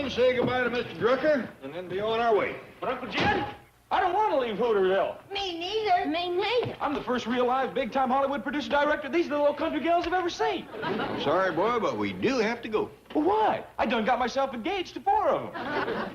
home, say goodbye to Mr. Drucker, and then be on our way. But, Uncle Jed, I don't want to leave Hooterville. Me neither. Me neither. I'm the first real live, big-time Hollywood producer-director these little old country gals have ever seen. Sorry, boy, but we do have to go. Well, why? I done got myself engaged to 4 of them.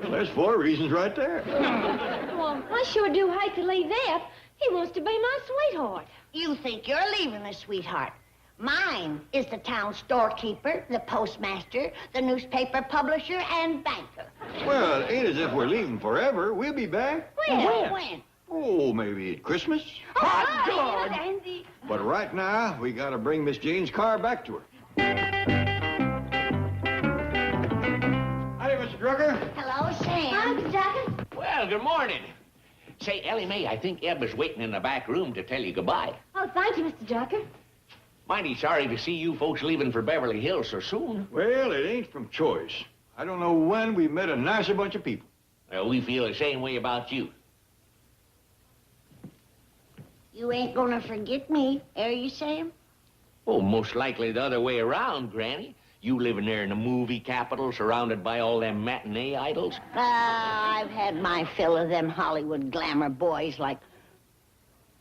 Well, there's 4 reasons right there. Well, I sure do hate to leave Eph. He wants to be my sweetheart. You think you're leaving a sweetheart. Mine is the town storekeeper, the postmaster, the newspaper publisher, and banker. Well, it ain't as if we're leaving forever. We'll be back. When? Oh, maybe at Christmas. Hot dog! Andy. But right now, we gotta bring Miss Jane's car back to her. Howdy, Mr. Drucker. Hello, Sam. Hi, Mr. Drucker. Well, good morning. Say, Ellie Mae, I think Eb is waiting in the back room to tell you goodbye. Oh, thank you, Mr. Drucker. Mighty sorry to see you folks leaving for Beverly Hills so soon. Well, it ain't from choice. I don't know when we've met a nicer bunch of people. Well, we feel the same way about you. You ain't gonna forget me, are you, Sam? Oh, most likely the other way around, Granny. You living there in the movie capital, surrounded by all them matinee idols. I've had my fill of them Hollywood glamour boys like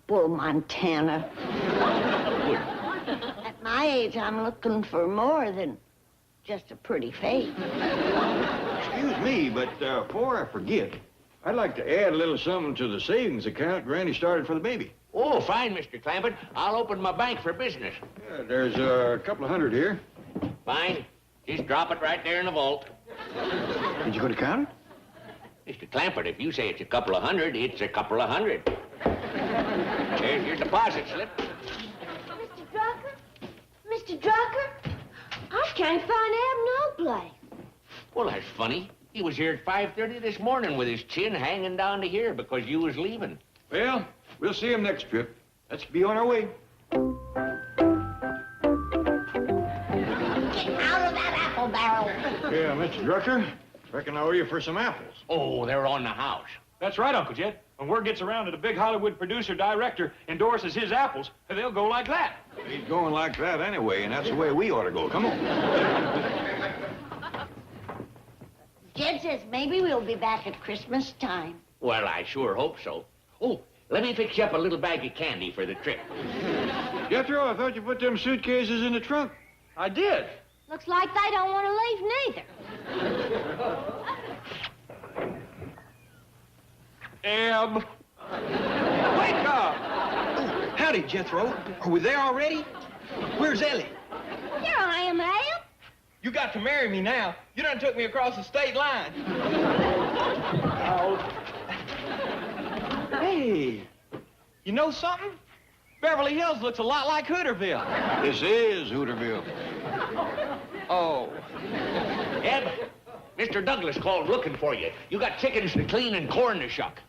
Bull Montana. At my age, I'm looking for more than just a pretty face. Excuse me, but before I forget, I'd like to add a little something to the savings account Granny started for the baby. Oh, fine, Mr. Clampett. I'll open my bank for business. Yeah, there's a couple of hundred here. Fine. Just drop it right there in the vault. Did you go to count it? Mr. Clampett, if you say it's a couple of hundred, it's a couple of hundred. There's your deposit slip. Mr. Drucker? Mr. Drucker? I can't find Ab no place. Well, that's funny. He was here at 5:30 this morning with his chin hanging down to here because you was leaving. Well, we'll see him next trip. Let's be on our way. Get out of that apple barrel. Yeah, Mr. Drucker, reckon I owe you for some apples. Oh, they're on the house. That's right, Uncle Jed. When word gets around that a big Hollywood producer-director endorses his apples, they'll go like that. He's going like that anyway, and that's the way we ought to go. Come on. Jed says maybe we'll be back at Christmas time. Well, I sure hope so. Oh, let me fix you up a little bag of candy for the trip. Jethro, I thought you put them suitcases in the trunk. I did. Looks like they don't want to leave neither. Eb. Wake up! Oh, howdy, Jethro. Are we there already? Where's Ellie? Here I am, Ab. You got to marry me now. You done took me across the state line. Hey, you know something? Beverly Hills looks a lot like Hooterville. This is Hooterville. Oh. Eb, Mr. Douglas called looking for you. You got chickens to clean and corn to shuck.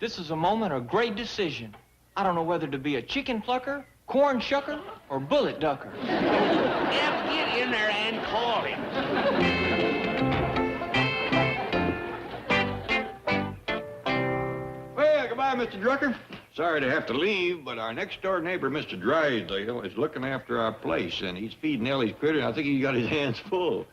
This is a moment of great decision. I don't know whether to be a chicken plucker, corn shucker, or bullet ducker. Eb, get in there and call him. Well, goodbye, Mr. Drucker. Sorry to have to leave, but our next-door neighbor, Mr. Drysdale, is looking after our place, and he's feeding Ellie's critter, and I think he's got his hands full.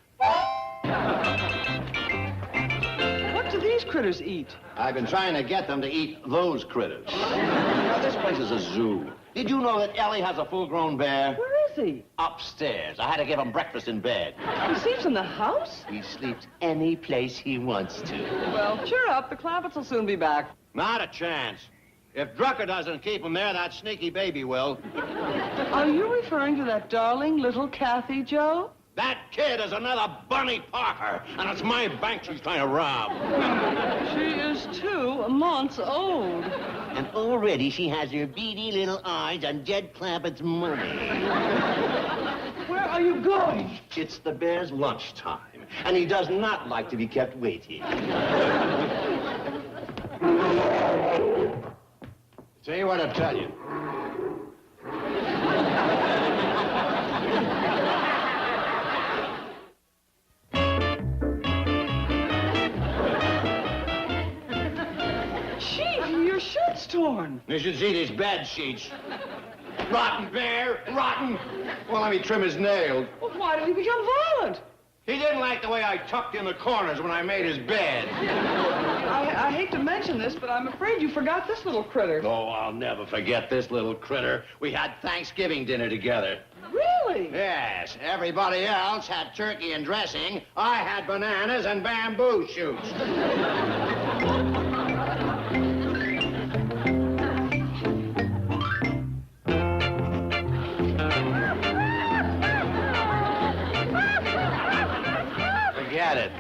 What do these critters eat? I've been trying to get them to eat those critters. Now, this place is a zoo. Did you know that Ellie has a full-grown bear? Where is he? Upstairs. I had to give him breakfast in bed. He sleeps in the house? He sleeps any place he wants to. Well, cheer up. The Clampetts will soon be back. Not a chance. If Drucker doesn't keep him there, that sneaky baby will. Are you referring to that darling little Kathy, Joe? That kid is another Bunny Parker, and it's my bank she's trying to rob. She is 2 months old. And already she has her beady little eyes on Jed Clampett's money. Where are you going? It's the bear's lunchtime, and he does not like to be kept waiting. Tell you what I'll tell you. Chief, your shirt's torn. You should see these bed sheets. Rotten bear, rotten. Well, let me trim his nails. Well, why did he become violent? He didn't like the way I tucked in the corners when I made his bed. I hate to mention this, but I'm afraid you forgot this little critter. Oh, I'll never forget this little critter. We had Thanksgiving dinner together. Really? Yes, everybody else had turkey and dressing. I had bananas and bamboo shoots. Forget it.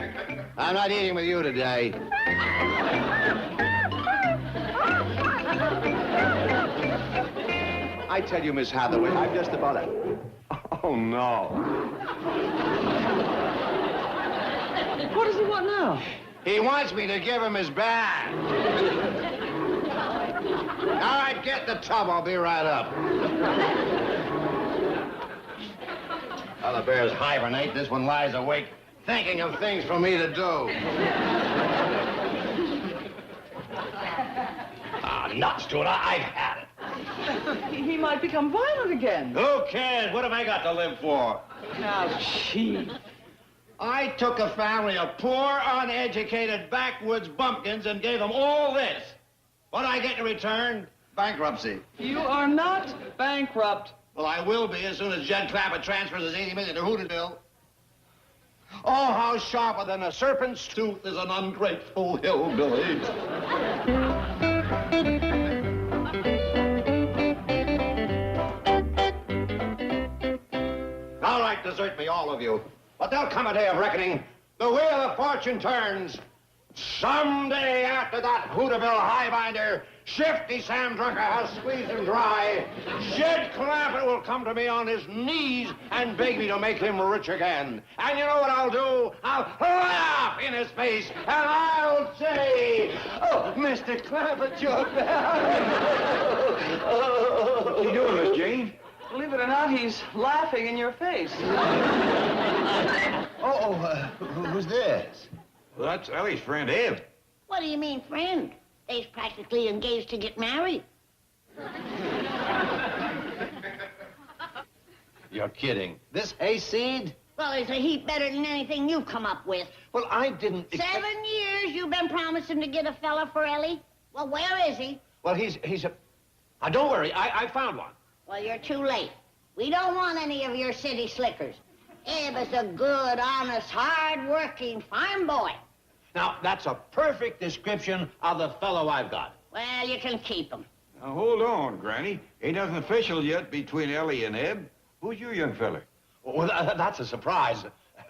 I'm not eating with you today. I tell you, Miss Hathaway, I'm just about a... Oh, no. What does he want now? He wants me to give him his bath. All right, get the tub. I'll be right up. Other bears hibernate. This one lies awake, thinking of things for me to do. Nuts to it. I've had it. He might become violent again. Who cares? What have I got to live for? Now, gee. I took a family of poor, uneducated, backwoods bumpkins and gave them all this. What do I get in return? Bankruptcy. You are not bankrupt. Well, I will be as soon as Jed Clapper transfers his $80 million to Hooterville. Oh, how sharper than a serpent's tooth is an ungrateful hillbilly. All right, desert me, all of you. But there'll come a day of reckoning. The wheel of fortune turns. Someday after that Hooterville highbinder, Shifty Sam Drunker has squeezed him dry, Jed Clapper will come to me on his knees and beg me to make him rich again. And you know what I'll do? I'll laugh in his face, and I'll say, "Oh, Mr. Clapper, you're back." What you doing, Miss Jane? Believe it or not, he's laughing in your face. Who's this? Well, that's Ellie's friend, Eb. What do you mean, friend? They's practically engaged to get married. You're kidding. This hayseed? Well, it's a heap better than anything you've come up with. Well, I didn't... 7 years you've been promising to get a fella for Ellie. Well, where is he? Well, he's a... don't worry, I found one. Well, you're too late. We don't want any of your city slickers. Eb is a good, honest, hard-working farm boy. Now, that's a perfect description of the fellow I've got. Well, you can keep him. Now, hold on, Granny. Ain't nothing official yet between Ellie and Eb. Who's your young feller? Well, that's a surprise.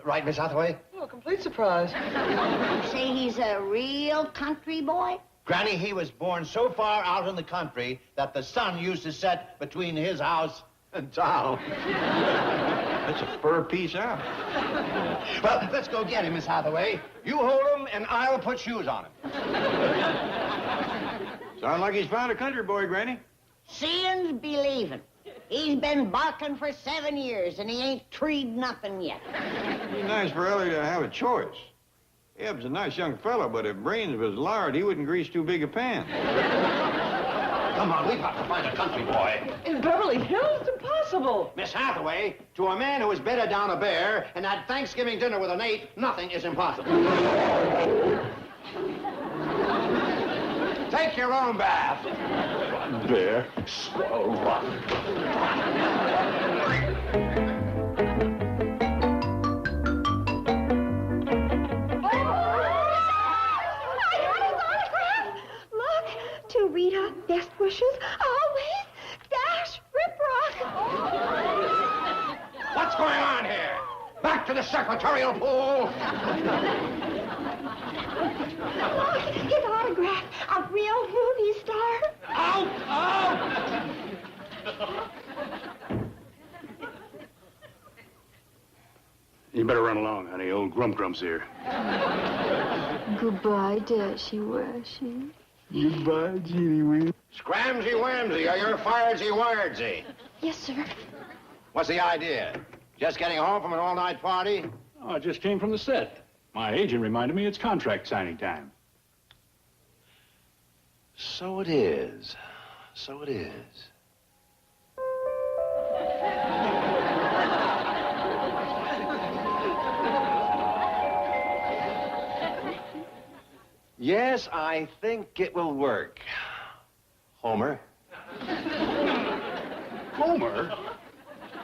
Right, Miss Hathaway? Oh, a complete surprise. You say he's a real country boy? Granny, he was born so far out in the country that the sun used to set between his house and town. That's a fur piece out. Well, let's go get him, Miss Hathaway. You hold him, and I'll put shoes on him. Sound like he's found a country boy, Granny. Seeing's believing. He's been barking for 7 years, and he ain't treed nothing yet. It'd be nice for Ellie to have a choice. Eb's a nice young fellow, but if brains was lard, he wouldn't grease too big a pan. Come on, we've got to find a country boy. In Beverly Hills? It's impossible. Miss Hathaway, to a man who has bedded down a bear and had Thanksgiving dinner with an ape, nothing is impossible. Take your own bath. One bear, swallow one. To Rita, best wishes, always, Dash Riprock. What's going on here? Back to the secretarial pool. Look, his autograph, a real movie star. Out! Out! You better run along, honey. Old Grump's here. Goodbye, Dashy Washy. Goodbye, Jeannie Wee. Scramsy Whamsy, or you're firedsy wiredsy. Yes, sir. What's the idea? Just getting home from an all-night party? Oh, I just came from the set. My agent reminded me it's contract signing time. So it is. So it is. Yes, I think it will work. Homer. Homer?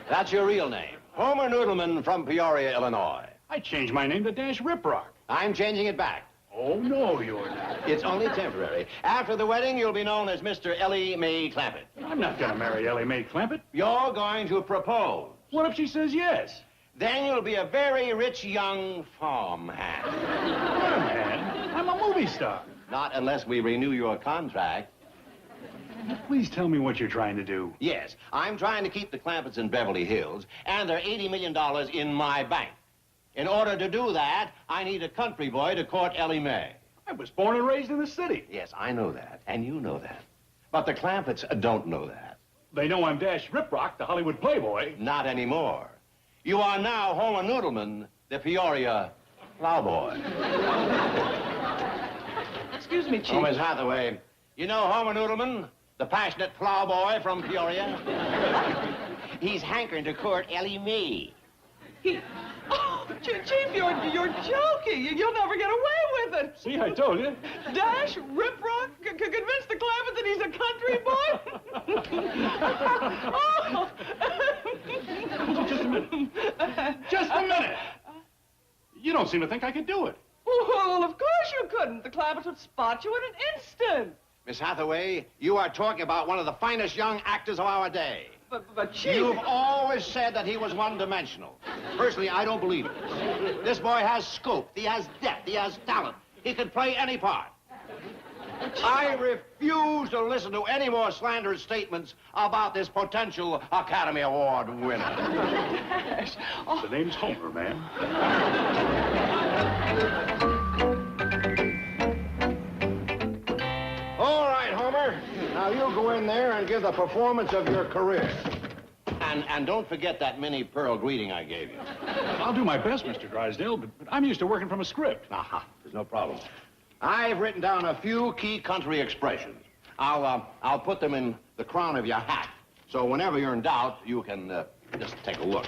That's your real name. Homer Noodleman from Peoria, Illinois. I changed my name to Dash Riprock. I'm changing it back. Oh, no, you're not. It's only temporary. After the wedding, you'll be known as Mr. Ellie Mae Clampett. I'm not going to marry Ellie Mae Clampett. You're going to propose. What if she says yes? Then you'll be a very rich young farmhand. Man, I'm a movie star. Not unless we renew your contract. Please tell me what you're trying to do. Yes, I'm trying to keep the Clampetts in Beverly Hills and their $80 million in my bank. In order to do that, I need a country boy to court Ellie Mae. I was born and raised in the city. Yes, I know that, and you know that. But the Clampetts don't know that. They know I'm Dash Riprock, the Hollywood playboy. Not anymore. You are now Homer Noodleman, the Peoria plowboy. Excuse me, Chief. Oh, Miss Hathaway, you know Homer Noodleman, the passionate plowboy from Peoria? He's hankering to court Ellie Mae. Oh, Chief, you're joking. You'll never get away with it. See, I told you. Dash Riprock could convince the Clampett that he's a country boy? Oh. Just a minute. Just a minute. You don't seem to think I could do it. Well, of course you couldn't. The Clampetts would spot you in an instant. Miss Hathaway, you are talking about one of the finest young actors of our day. But Chief... You've always said that he was one-dimensional. Personally, I don't believe it. This boy has scope, he has depth, he has talent. He can play any part. I refuse to listen to any more slanderous statements about this potential Academy Award winner. The name's Homer, ma'am. All right, Homer. Now you go in there and give the performance of your career. And don't forget that mini pearl greeting I gave you. I'll do my best, Mr. Drysdale, but I'm used to working from a script. Aha, there's no problem. I've written down a few key country expressions. I'll put them in the crown of your hat. So whenever you're in doubt, you can just take a look.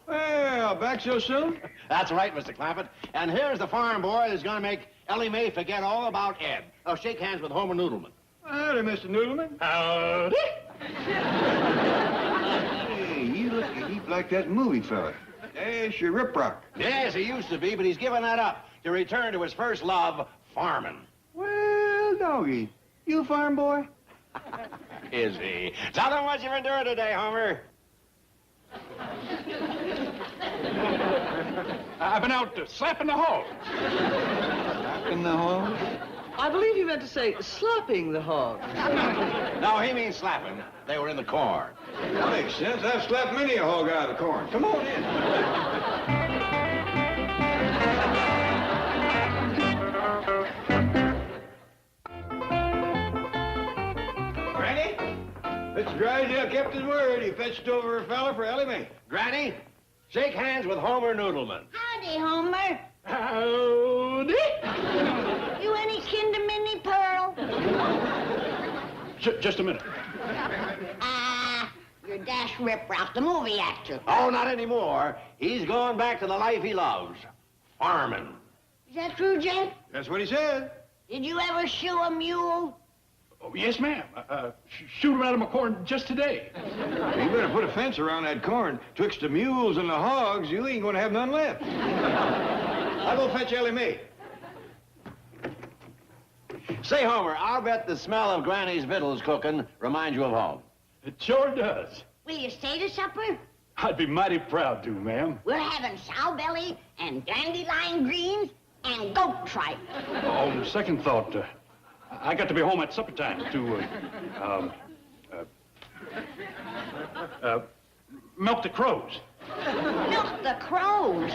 Well, back so soon? That's right, Mr. Clampett. And here's the farm boy that's gonna make Ellie Mae forget all about Ed. Oh, shake hands with Homer Noodleman. Howdy, Mr. Noodleman. Howdy. Hey, you look a heap like that movie fella. Dash Riprock. Yes, he used to be, but he's given that up to return to his first love, farming. Well, doggy, you a farm boy? Is he? Tell him what you've endured today, Homer. I've been out slapping the hog. In the hall? I believe he meant to say slapping the hog. No, he means slapping. They were in the corn. That makes sense. I've slapped many a hog out of the corn. Come on in. Granny, Mr. Drysdale kept his word. He fetched over a fella for Ellie Mae. Granny, shake hands with Homer Noodleman. Howdy, Homer. Howdy. You any kin to Minnie Pearl? Just a minute. You're Dash Riprock, the movie actor. Oh, not anymore. He's going back to the life he loves, farming. Is that true, Jen? That's what he said. Did you ever shoe a mule? Oh, yes, ma'am. Shoot him out of my corn just today. You better put a fence around that corn. Twixt the mules and the hogs, you ain't gonna have none left. I'll go fetch Ellie Mae. Say, Homer, I'll bet the smell of Granny's victuals cooking reminds you of home. It sure does. Will you stay to supper? I'd be mighty proud to, ma'am. We're having sow belly and dandelion greens and goat tripe. On second thought, I got to be home at supper time to, milk the crows. Milk the crows.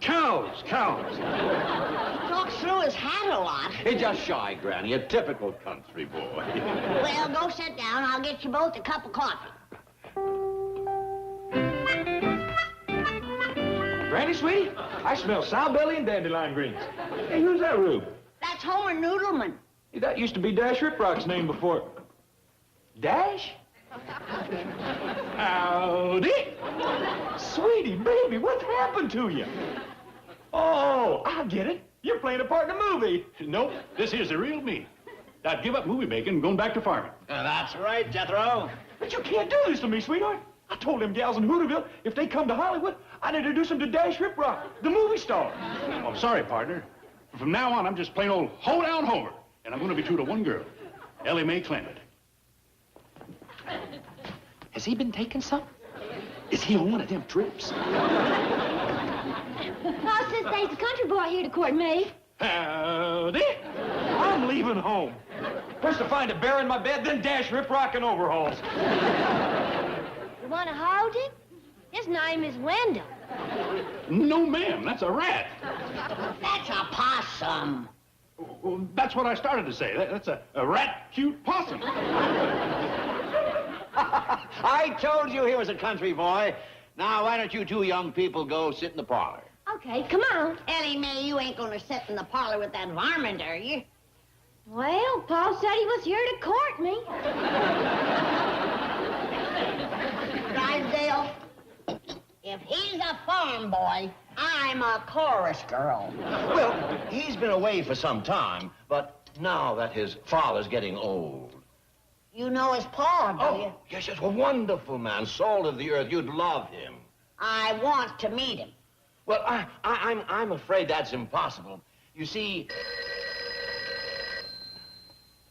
Cows. He talks through his hat a lot. He's just shy, Granny, a typical country boy. Well, go sit down. I'll get you both a cup of coffee. Granny, sweetie, I smell sow belly and dandelion greens. Hey, who's that Rube? That's Homer Noodleman. Hey, that used to be Dash Riprock's name before. Dash? Howdy. Sweetie, baby, what's happened to you? Oh, I get it. You're playing a part in a movie. Nope, this here's the real me. I'd give up movie making and going back to farming. That's right, Jethro. But you can't do this to me, sweetheart. I told them gals in Hooterville if they come to Hollywood, I'd introduce them to Dash Riprock, the movie star. Oh, I'm sorry, partner. From now on, I'm just plain old hoedown Homer. And I'm going to be true to one girl, Ellie Mae Clement. Has he been taking some? Is he on one of them trips? Oh, since there's a country boy here to court me. Howdy. I'm leaving home. First to find a bear in my bed, then Dash Riprock and overhauls. You want to hold him? His name is Wendell. No, ma'am, that's a rat. That's a possum. Well, that's what I started to say. That's a rat-cute possum. I told you he was a country boy. Now, why don't you two young people go sit in the parlor? Okay, come on. Ellie Mae, you ain't gonna sit in the parlor with that varmint, are you? Well, Paul said he was here to court me. Drysdale, if he's a farm boy, I'm a chorus girl. Well, he's been away for some time, but now that his father's getting old. You know his pa, do you? Yes, a wonderful man, salt of the earth. You'd love him. I want to meet him. Well, I'm afraid that's impossible. You see...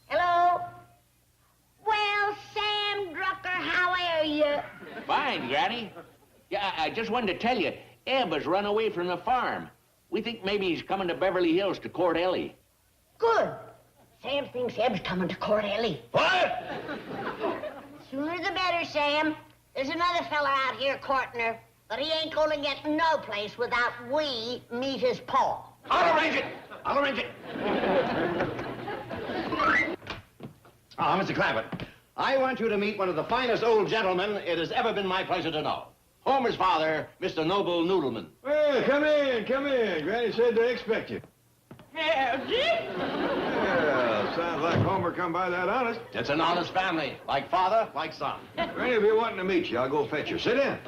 Hello? Well, Sam Drucker, how are you? Fine, Granny. Yeah, I just wanted to tell you, Eb has run away from the farm. We think maybe he's coming to Beverly Hills to court Ellie. Good. Sam thinks Eb's coming to court Ellie. What? Sooner the better, Sam. There's another fella out here courting her, but he ain't gonna get no place without we meet his pa. I'll arrange it. I'll arrange it. Mr. Clampett, I want you to meet one of the finest old gentlemen it has ever been my pleasure to know. Homer's father, Mr. Noble Noodleman. Well, come in. Granny said they expect you. Howdy. Yeah, sounds like Homer come by that honest. It's an honest family, like father, like son. Granny will be wanting to meet you. I'll go fetch her. Sit in.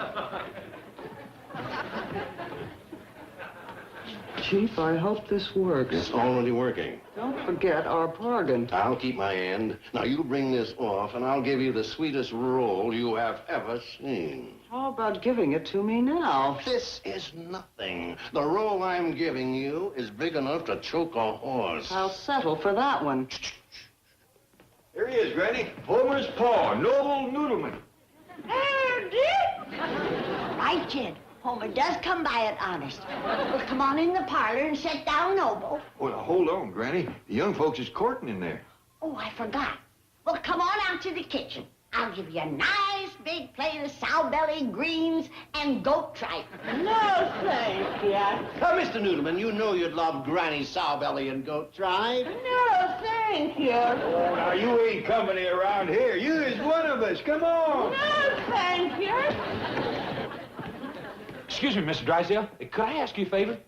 Chief, I hope this works. It's already working. Don't forget our bargain. I'll keep my end. Now, you bring this off, and I'll give you the sweetest roll you have ever seen. How about giving it to me now? This is nothing. The roll I'm giving you is big enough to choke a horse. I'll settle for that one. Here he is, Granny. Homer's pa, Noble Noodleman. Howdy. Right, kid. Homer does come by it honest. Well, come on in the parlor and sit down, Noble. Oh, now, hold on, Granny. The young folks is courting in there. Oh, I forgot. Well, come on out to the kitchen. I'll give you a nice big plate of sow belly, greens, and goat tripe. No, thank you. Mr. Noodleman, you know you'd love Granny's sow belly and goat tripe. No, thank you. Oh, now, you ain't company around here. You is one of us. Come on. No, thank you. Excuse me, Mr. Drysdale. Could I ask you a favor?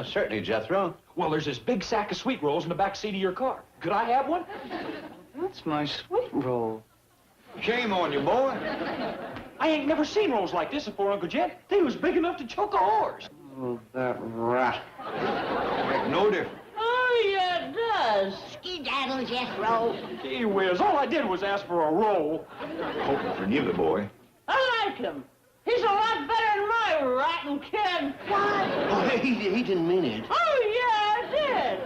Certainly, Jethro. Well, there's this big sack of sweet rolls in the back seat of your car. Could I have one? That's my sweet roll. Shame on you, boy. I ain't never seen rolls like this before, Uncle Jet. They was big enough to choke a horse. Oh, that rat. Make no difference. Oh, yeah, it does. Skedaddle, Jethro. Gee whiz, all I did was ask for a roll. Hope you forgive the boy. I like him. He's a lot better than my rotten kid. What? Oh, he didn't mean it. Oh, yeah, I did.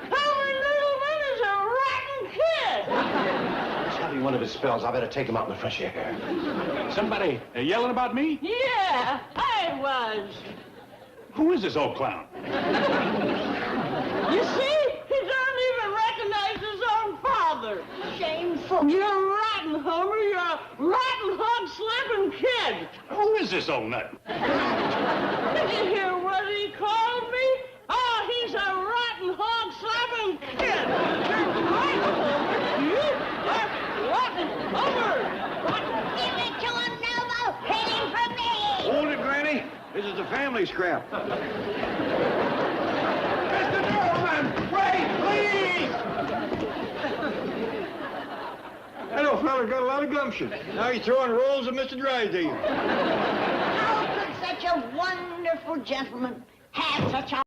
Homer Noodleman is a rotten kid. He's having one of his spells. I better take him out in the fresh air. Somebody yelling about me? Yeah, I was. Who is this old clown? You see? He don't even recognize his own father. Shameful. You're rotten, Homer. You're a rotten, hog-slapping kid. Who is this old nut? Did you hear what he called me? Oh, he's a rotten, hog-slapping kid. You're rotten, Homer. You're rotten, Homer. Give it to him, Noble. Hit him from me. Hold it, Granny. This is a family scrap. Mr. Noodleman, wait, please! That old feller got a lot of gumption. Now he's throwing rolls at Mr. Drysdale. How could such a a wonderful gentleman have such a